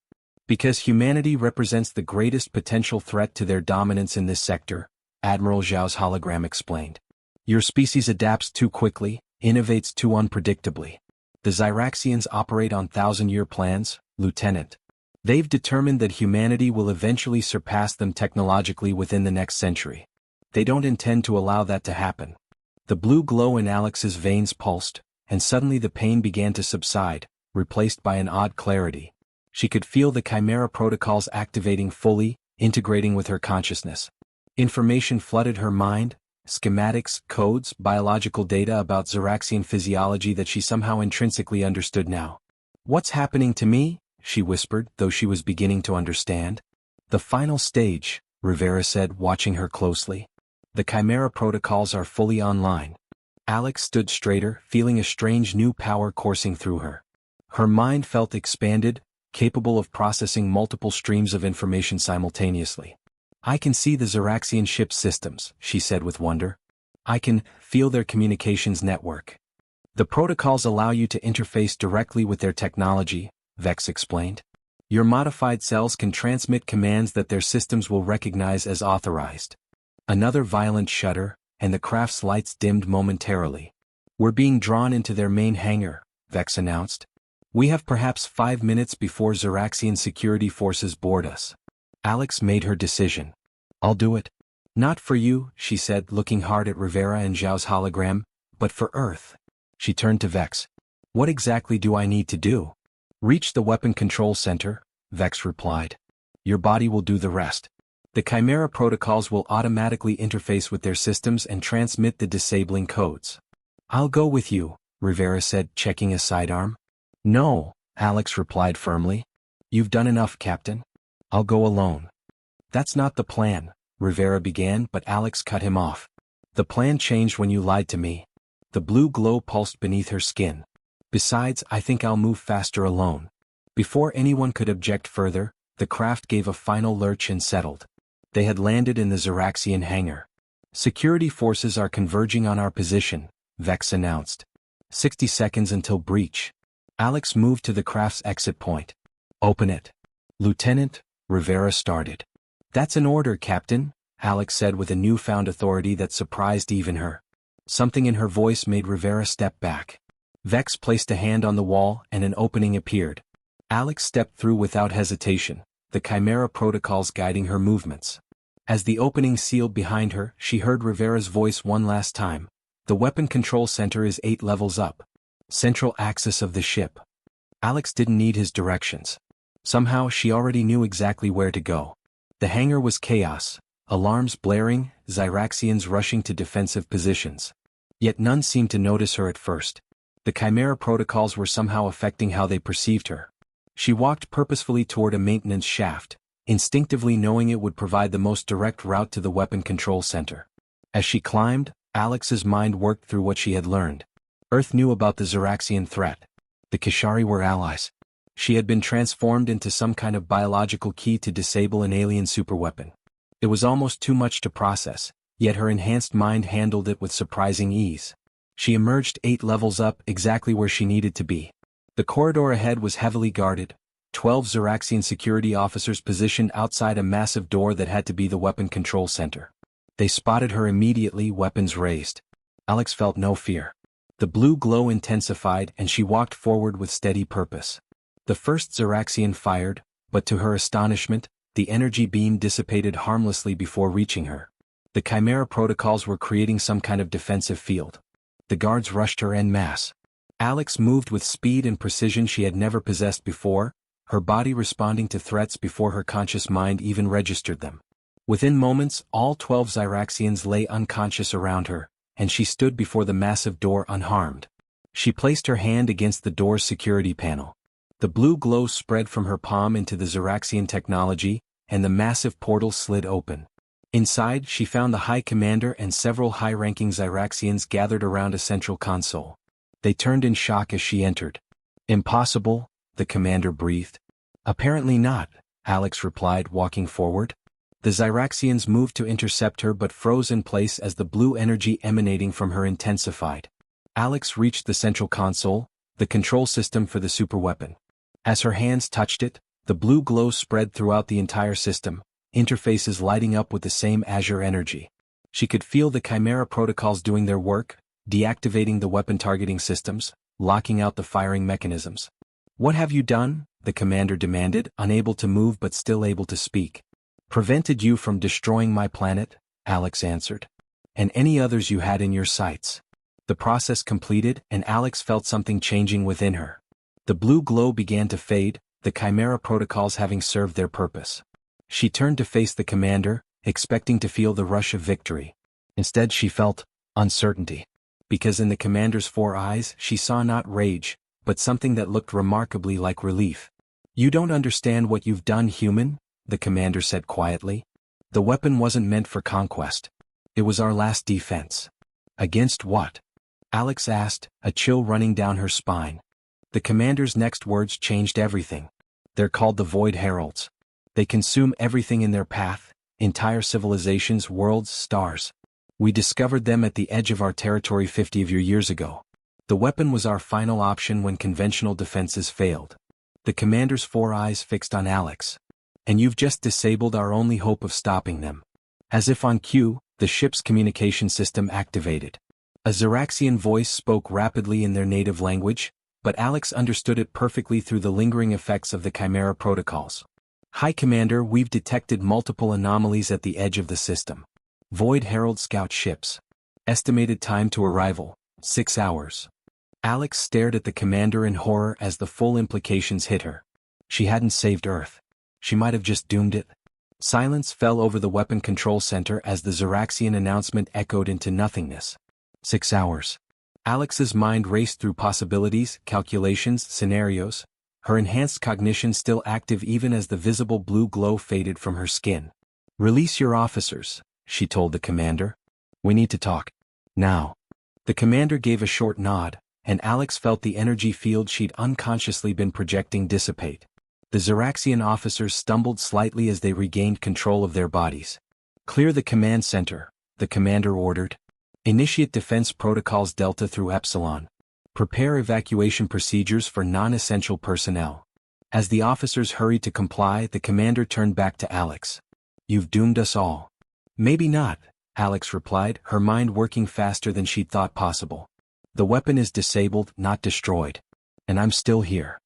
Because humanity represents the greatest potential threat to their dominance in this sector, Admiral Zhao's hologram explained. Your species adapts too quickly, innovates too unpredictably. The Zyraxians operate on thousand-year plans, Lieutenant. They've determined that humanity will eventually surpass them technologically within the next century. They don't intend to allow that to happen. The blue glow in Alex's veins pulsed, and suddenly the pain began to subside, replaced by an odd clarity. She could feel the Chimera protocols activating fully, integrating with her consciousness. Information flooded her mind, schematics, codes, biological data about Zyraxian physiology that she somehow intrinsically understood now. What's happening to me? She whispered, though she was beginning to understand. The final stage, Rivera said, watching her closely. The Chimera protocols are fully online. Alex stood straighter, feeling a strange new power coursing through her. Her mind felt expanded, capable of processing multiple streams of information simultaneously. I can see the Zyraxian ship's systems, she said with wonder. I can feel their communications network. The protocols allow you to interface directly with their technology, Vex explained. Your modified cells can transmit commands that their systems will recognize as authorized. Another violent shudder, and the craft's lights dimmed momentarily. We're being drawn into their main hangar, Vex announced. We have perhaps 5 minutes before Zyraxian security forces board us. Alex made her decision. I'll do it. Not for you, she said, looking hard at Rivera and Zhao's hologram, but for Earth. She turned to Vex. What exactly do I need to do? Reach the weapon control center, Vex replied. Your body will do the rest. The Chimera protocols will automatically interface with their systems and transmit the disabling codes. I'll go with you, Rivera said, checking a sidearm. No, Alex replied firmly. You've done enough, Captain. I'll go alone. That's not the plan, Rivera began, but Alex cut him off. The plan changed when you lied to me. The blue glow pulsed beneath her skin. Besides, I think I'll move faster alone. Before anyone could object further, the craft gave a final lurch and settled. They had landed in the Zyraxian hangar. Security forces are converging on our position, Vex announced. 60 seconds until breach. Alex moved to the craft's exit point. Open it. Lieutenant, Rivera started. That's an order, Captain, Alex said with a newfound authority that surprised even her. Something in her voice made Rivera step back. Vex placed a hand on the wall and an opening appeared. Alex stepped through without hesitation, the Chimera protocols guiding her movements. As the opening sealed behind her, she heard Rivera's voice one last time. The weapon control center is 8 levels up. Central axis of the ship. Alex didn't need his directions. Somehow she already knew exactly where to go. The hangar was chaos, alarms blaring, Zyraxians rushing to defensive positions. Yet none seemed to notice her at first. The Chimera protocols were somehow affecting how they perceived her. She walked purposefully toward a maintenance shaft, instinctively knowing it would provide the most direct route to the weapon control center. As she climbed, Alex's mind worked through what she had learned. Earth knew about the Zyraxian threat. The Kishari were allies. She had been transformed into some kind of biological key to disable an alien superweapon. It was almost too much to process, yet her enhanced mind handled it with surprising ease. She emerged 8 levels up, exactly where she needed to be. The corridor ahead was heavily guarded, 12 Zyraxian security officers positioned outside a massive door that had to be the weapon control center. They spotted her immediately, weapons raised. Alex felt no fear. The blue glow intensified and she walked forward with steady purpose. The first Zyraxian fired, but to her astonishment, the energy beam dissipated harmlessly before reaching her. The Chimera protocols were creating some kind of defensive field. The guards rushed her en masse. Alex moved with speed and precision she had never possessed before, her body responding to threats before her conscious mind even registered them. Within moments, all 12 Zyraxians lay unconscious around her, and she stood before the massive door unharmed. She placed her hand against the door's security panel. The blue glow spread from her palm into the Zyraxian technology, and the massive portal slid open. Inside, she found the High Commander and several high-ranking Zyraxians gathered around a central console. They turned in shock as she entered. Impossible, the commander breathed. Apparently not, Alex replied, walking forward. The Zyraxians moved to intercept her but froze in place as the blue energy emanating from her intensified. Alex reached the central console, the control system for the superweapon. As her hands touched it, The blue glow spread throughout the entire system, interfaces lighting up with the same azure energy. She could feel the Chimera protocols doing their work, deactivating the weapon targeting systems, locking out the firing mechanisms. "What have you done?" the commander demanded, unable to move but still able to speak. "Prevented you from destroying my planet," Alex answered. "And any others you had in your sights." The process completed, and Alex felt something changing within her. The blue glow began to fade, the Chimera protocols having served their purpose. She turned to face the commander, expecting to feel the rush of victory. Instead she felt uncertainty. Because in the commander's 4 eyes she saw not rage, but something that looked remarkably like relief. "You don't understand what you've done, human," the commander said quietly. "The weapon wasn't meant for conquest. It was our last defense." "Against what?" Alex asked, a chill running down her spine. The commander's next words changed everything. "They're called the Void Heralds. They consume everything in their path, entire civilizations, worlds, stars. We discovered them at the edge of our territory 50 of your years ago. The weapon was our final option when conventional defenses failed." The commander's 4 eyes fixed on Alex. "And you've just disabled our only hope of stopping them." As if on cue, the ship's communication system activated. A Xeraxian voice spoke rapidly in their native language, but Alex understood it perfectly through the lingering effects of the Chimera protocols. "Hi Commander, we've detected multiple anomalies at the edge of the system. Void Herald scout ships. Estimated time to arrival, 6 hours." Alex stared at the commander in horror as the full implications hit her. She hadn't saved Earth. She might have just doomed it. Silence fell over the weapon control center as the Xeraxian announcement echoed into nothingness. 6 hours. Alex's mind raced through possibilities, calculations, scenarios, her enhanced cognition still active even as the visible blue glow faded from her skin. "Release your officers," she told the commander. "We need to talk. Now." The commander gave a short nod, and Alex felt the energy field she'd unconsciously been projecting dissipate. The Xeraxian officers stumbled slightly as they regained control of their bodies. "Clear the command center," the commander ordered. "Initiate defense protocols Delta through Epsilon. Prepare evacuation procedures for non-essential personnel." As the officers hurried to comply, the commander turned back to Alex. "You've doomed us all." "Maybe not," Alex replied, her mind working faster than she'd thought possible. "The weapon is disabled, not destroyed. And I'm still here."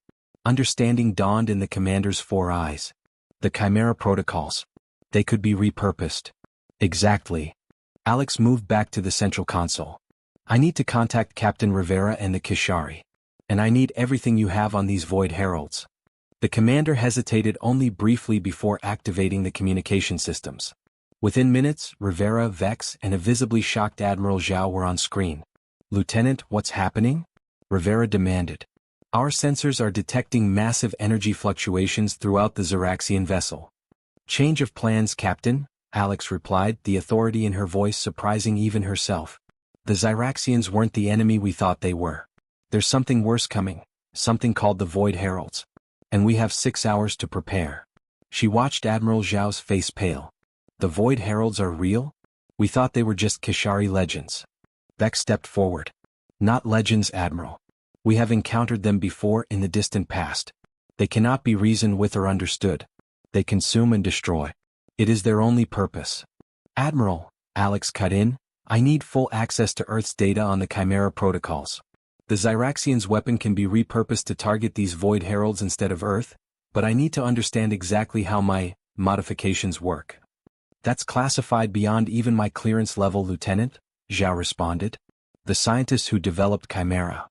Understanding dawned in the commander's 4 eyes. The Chimera protocols. They could be repurposed. Exactly. Alex moved back to the central console. "I need to contact Captain Rivera and the Kishari. And I need everything you have on these Void Heralds." The commander hesitated only briefly before activating the communication systems. Within minutes, Rivera, Vex, and a visibly shocked Admiral Zhao were on screen. "Lieutenant, what's happening?" Rivera demanded. "Our sensors are detecting massive energy fluctuations throughout the Xeraxian vessel." "Change of plans, Captain," Alex replied, the authority in her voice surprising even herself. "The Xeraxians weren't the enemy we thought they were. There's something worse coming, something called the Void Heralds. And we have 6 hours to prepare." She watched Admiral Zhao's face pale. "The Void Heralds are real? We thought they were just Kishari legends." Vex stepped forward. "Not legends, Admiral. We have encountered them before in the distant past. They cannot be reasoned with or understood. They consume and destroy. It is their only purpose." "Admiral," Alex cut in, "I need full access to Earth's data on the Chimera protocols. The Xeraxians' weapon can be repurposed to target these Void Heralds instead of Earth, but I need to understand exactly how my modifications work." "That's classified beyond even my clearance level, Lieutenant," Zhao responded. "The scientists who developed Chimera."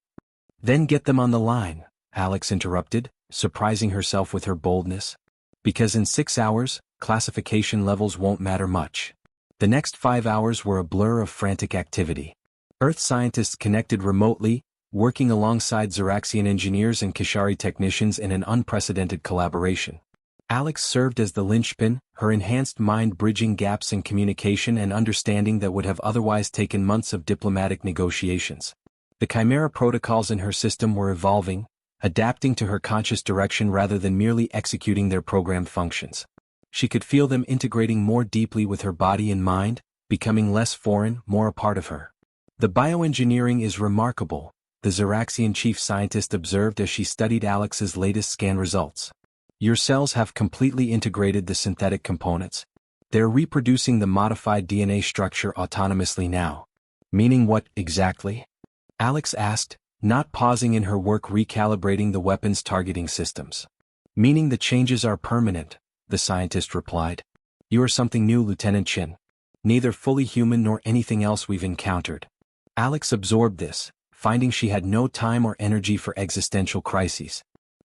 "Then get them on the line," Alex interrupted, surprising herself with her boldness. "Because in 6 hours, classification levels won't matter much." The next 5 hours were a blur of frantic activity. Earth scientists connected remotely, working alongside Xeraxian engineers and Kishari technicians in an unprecedented collaboration. Alex served as the linchpin, her enhanced mind bridging gaps in communication and understanding that would have otherwise taken months of diplomatic negotiations. The Chimera protocols in her system were evolving, adapting to her conscious direction rather than merely executing their programmed functions. She could feel them integrating more deeply with her body and mind, becoming less foreign, more a part of her. "The bioengineering is remarkable," the Xeraxian chief scientist observed as she studied Alex's latest scan results. Your cells have completely integrated the synthetic components. They're reproducing the modified DNA structure autonomously now. Meaning what, exactly? Alex asked, not pausing in her work recalibrating the weapon's targeting systems. Meaning the changes are permanent, the scientist replied. You are something new, Lieutenant Chin. Neither fully human nor anything else we've encountered. Alex absorbed this, finding she had no time or energy for existential crises.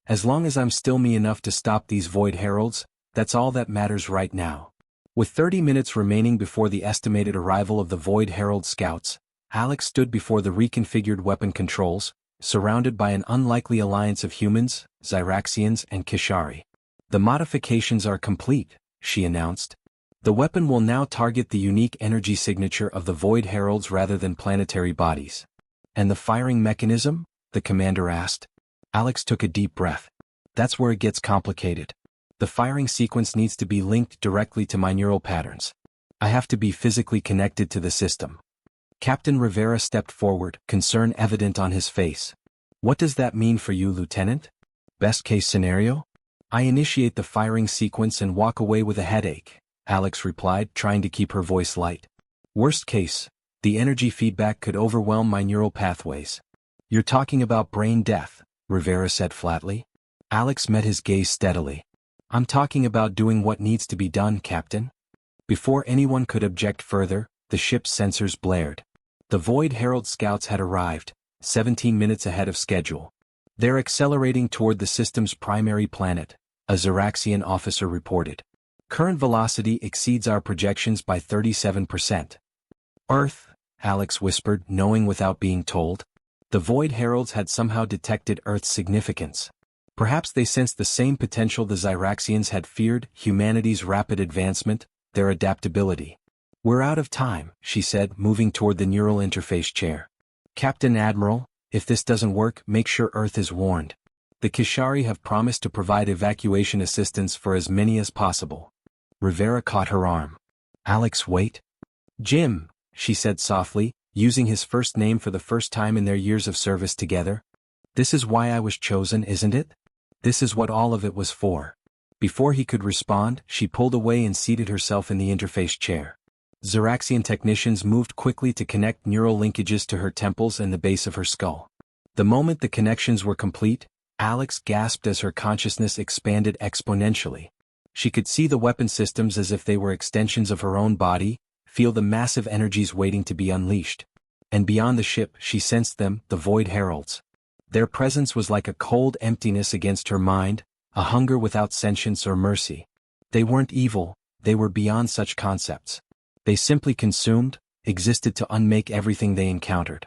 As long as I'm still me enough to stop these Void Heralds, that's all that matters right now. With 30 minutes remaining before the estimated arrival of the Void Herald scouts, Alex stood before the reconfigured weapon controls, surrounded by an unlikely alliance of humans, Zyraxians, and Kishari. The modifications are complete, she announced. The weapon will now target the unique energy signature of the Void Heralds rather than planetary bodies. And the firing mechanism? The commander asked. Alex took a deep breath. That's where it gets complicated. The firing sequence needs to be linked directly to my neural patterns. I have to be physically connected to the system. Captain Rivera stepped forward, concern evident on his face. What does that mean for you, Lieutenant? Best case scenario? I initiate the firing sequence and walk away with a headache, Alex replied, trying to keep her voice light. Worst case, the energy feedback could overwhelm my neural pathways. You're talking about brain death, Rivera said flatly. Alex met his gaze steadily. I'm talking about doing what needs to be done, Captain. Before anyone could object further, the ship's sensors blared. The Void Herald scouts had arrived, 17 minutes ahead of schedule. They're accelerating toward the system's primary planet, a Zyraxian officer reported. Current velocity exceeds our projections by 37%. Earth, Alex whispered, knowing without being told. The Void Heralds had somehow detected Earth's significance. Perhaps they sensed the same potential the Zyraxians had feared, humanity's rapid advancement, their adaptability. We're out of time, she said, moving toward the neural interface chair. Captain Admiral, if this doesn't work, make sure Earth is warned. The Kishari have promised to provide evacuation assistance for as many as possible. Rivera caught her arm. Alex, wait. Jim, she said softly, using his first name for the first time in their years of service together. This is why I was chosen, isn't it? This is what all of it was for. Before he could respond, she pulled away and seated herself in the interface chair. Zyraxian technicians moved quickly to connect neural linkages to her temples and the base of her skull. The moment the connections were complete, Alex gasped as her consciousness expanded exponentially. She could see the weapon systems as if they were extensions of her own body, feel the massive energies waiting to be unleashed. And beyond the ship, she sensed them, the Void Heralds. Their presence was like a cold emptiness against her mind, a hunger without sentience or mercy. They weren't evil, they were beyond such concepts. They simply consumed, existed to unmake everything they encountered.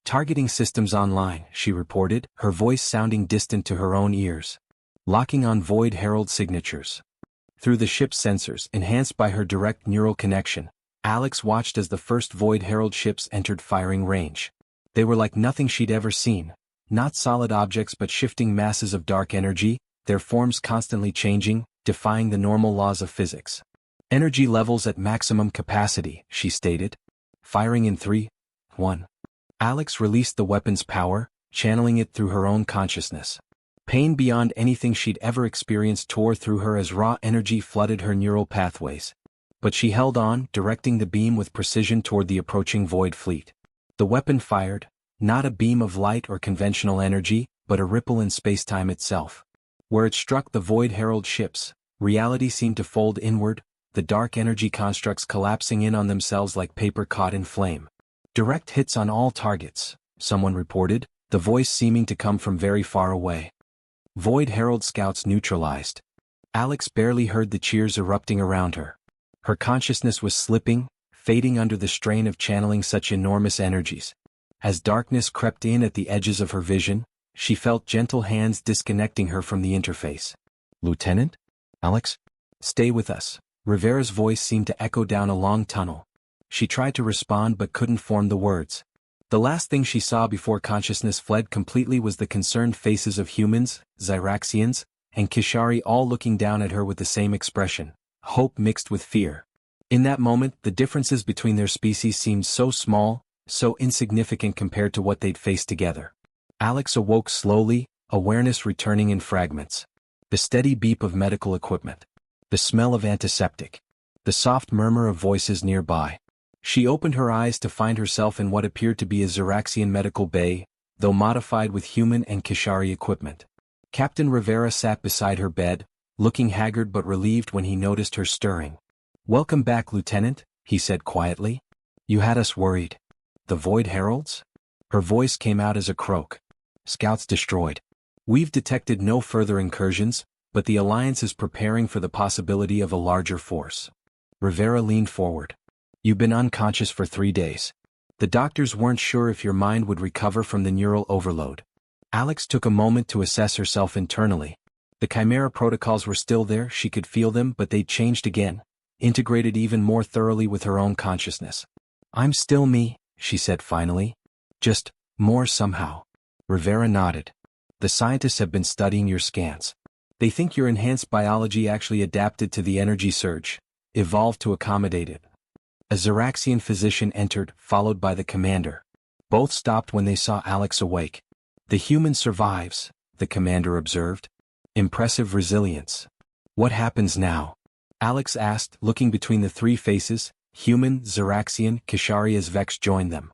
Targeting systems online, she reported, her voice sounding distant to her own ears. Locking on Void Herald signatures. Through the ship's sensors, enhanced by her direct neural connection, Alex watched as the first Void Herald ships entered firing range. They were like nothing she'd ever seen. Not solid objects but shifting masses of dark energy, their forms constantly changing, defying the normal laws of physics. Energy levels at maximum capacity, she stated. Firing in 3, 1. Alex released the weapon's power, channeling it through her own consciousness. Pain beyond anything she'd ever experienced tore through her as raw energy flooded her neural pathways. But she held on, directing the beam with precision toward the approaching Void fleet. The weapon fired, not a beam of light or conventional energy, but a ripple in space-time itself. Where it struck the Void Herald ships, reality seemed to fold inward, the dark energy constructs collapsing in on themselves like paper caught in flame. Direct hits on all targets, someone reported, the voice seeming to come from very far away. Void Herald scouts neutralized. Alex barely heard the cheers erupting around her. Her consciousness was slipping, fading under the strain of channeling such enormous energies. As darkness crept in at the edges of her vision, she felt gentle hands disconnecting her from the interface. Lieutenant? Alex? Stay with us. Rivera's voice seemed to echo down a long tunnel. She tried to respond but couldn't form the words. The last thing she saw before consciousness fled completely was the concerned faces of humans, Zyraxians, and Kishari all looking down at her with the same expression, hope mixed with fear. In that moment, the differences between their species seemed so small, so insignificant compared to what they'd faced together. Alex awoke slowly, awareness returning in fragments. The steady beep of medical equipment. The smell of antiseptic. The soft murmur of voices nearby. She opened her eyes to find herself in what appeared to be a Xeraxian medical bay, though modified with human and Kishari equipment. Captain Rivera sat beside her bed, looking haggard but relieved when he noticed her stirring. "Welcome back, Lieutenant," he said quietly. "You had us worried." "The Void Heralds?" Her voice came out as a croak. "Scouts destroyed. We've detected no further incursions, but the Alliance is preparing for the possibility of a larger force." Rivera leaned forward. "You've been unconscious for 3 days. The doctors weren't sure if your mind would recover from the neural overload." Alex took a moment to assess herself internally. The Chimera protocols were still there, she could feel them, but they'd changed again, integrated even more thoroughly with her own consciousness. "I'm still me," she said finally. "Just more somehow." Rivera nodded. "The scientists have been studying your scans. They think your enhanced biology actually adapted to the energy surge, evolved to accommodate it." A Xeraxian physician entered, followed by the commander. Both stopped when they saw Alex awake. "The human survives," the commander observed. "Impressive resilience." "What happens now?" Alex asked, looking between the 3 faces, human, Xeraxian, Kishari, as Vex joined them.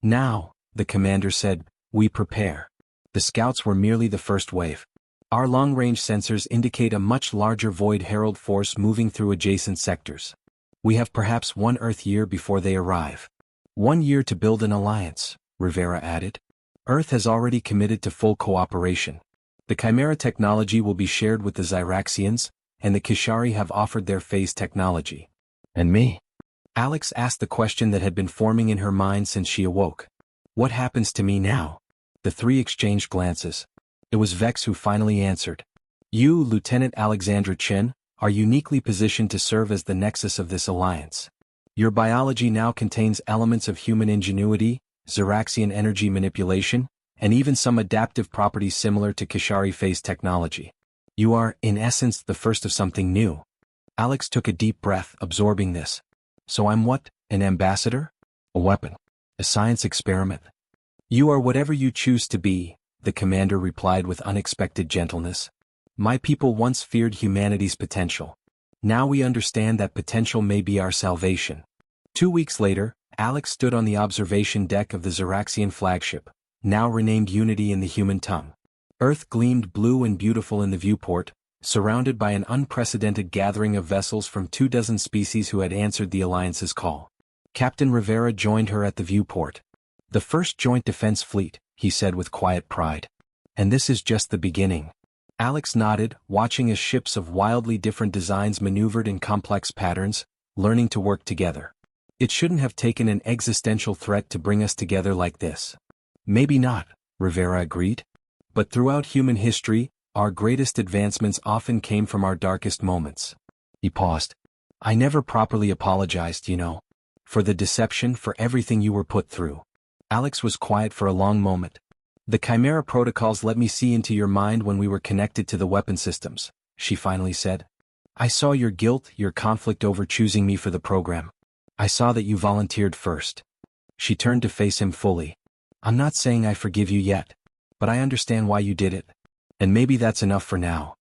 "Now," the commander said, "we prepare. The scouts were merely the first wave. Our long-range sensors indicate a much larger Void Herald force moving through adjacent sectors. We have perhaps 1 Earth year before they arrive. 1 year to build an alliance," Rivera added. "Earth has already committed to full cooperation. The Chimera technology will be shared with the Xeraxians, and the Kishari have offered their phase technology." "And me?" Alex asked the question that had been forming in her mind since she awoke. "What happens to me now?" The 3 exchanged glances. It was Vex who finally answered. "You, Lieutenant Alexandra Chen, are uniquely positioned to serve as the nexus of this alliance. Your biology now contains elements of human ingenuity, Xeraxian energy manipulation, and even some adaptive properties similar to Kishari phase technology. You are, in essence, the first of something new." Alex took a deep breath, absorbing this. "So I'm what? An ambassador? A weapon? A science experiment?" "You are whatever you choose to be," the commander replied with unexpected gentleness. "My people once feared humanity's potential. Now we understand that potential may be our salvation." 2 weeks later, Alex stood on the observation deck of the Xeraxian flagship, now renamed Unity in the human tongue. Earth gleamed blue and beautiful in the viewport, surrounded by an unprecedented gathering of vessels from 24 species who had answered the Alliance's call. Captain Rivera joined her at the viewport. "The first Joint Defense Fleet," he said with quiet pride. "And this is just the beginning." Alex nodded, watching as ships of wildly different designs maneuvered in complex patterns, learning to work together. "It shouldn't have taken an existential threat to bring us together like this." "Maybe not," Rivera agreed. "But throughout human history, our greatest advancements often came from our darkest moments." He paused. "I never properly apologized, you know. For the deception, for everything you were put through." Alex was quiet for a long moment. "The Chimera protocols let me see into your mind when we were connected to the weapon systems," she finally said. "I saw your guilt, your conflict over choosing me for the program. I saw that you volunteered first." She turned to face him fully. "I'm not saying I forgive you yet, but I understand why you did it. And maybe that's enough for now."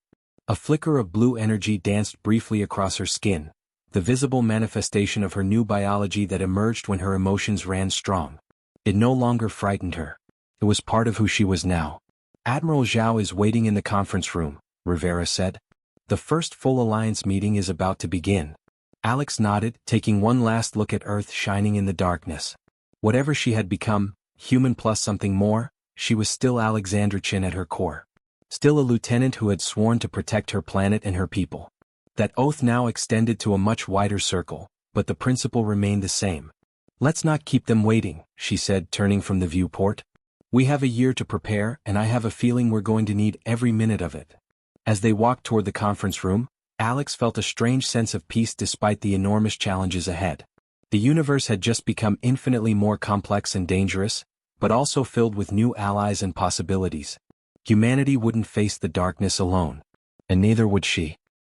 A flicker of blue energy danced briefly across her skin, the visible manifestation of her new biology that emerged when her emotions ran strong. It no longer frightened her. It was part of who she was now. "Admiral Zhao is waiting in the conference room," Rivera said. "The first full Alliance meeting is about to begin." Alex nodded, taking one last look at Earth shining in the darkness. Whatever she had become, human plus something more, she was still Alexandra Chen at her core. Still a lieutenant who had sworn to protect her planet and her people. That oath now extended to a much wider circle, but the principle remained the same. "Let's not keep them waiting," she said, turning from the viewport. "We have a year to prepare, and I have a feeling we're going to need every minute of it." As they walked toward the conference room, Alex felt a strange sense of peace despite the enormous challenges ahead. The universe had just become infinitely more complex and dangerous, but also filled with new allies and possibilities. Humanity wouldn't face the darkness alone. And neither would she.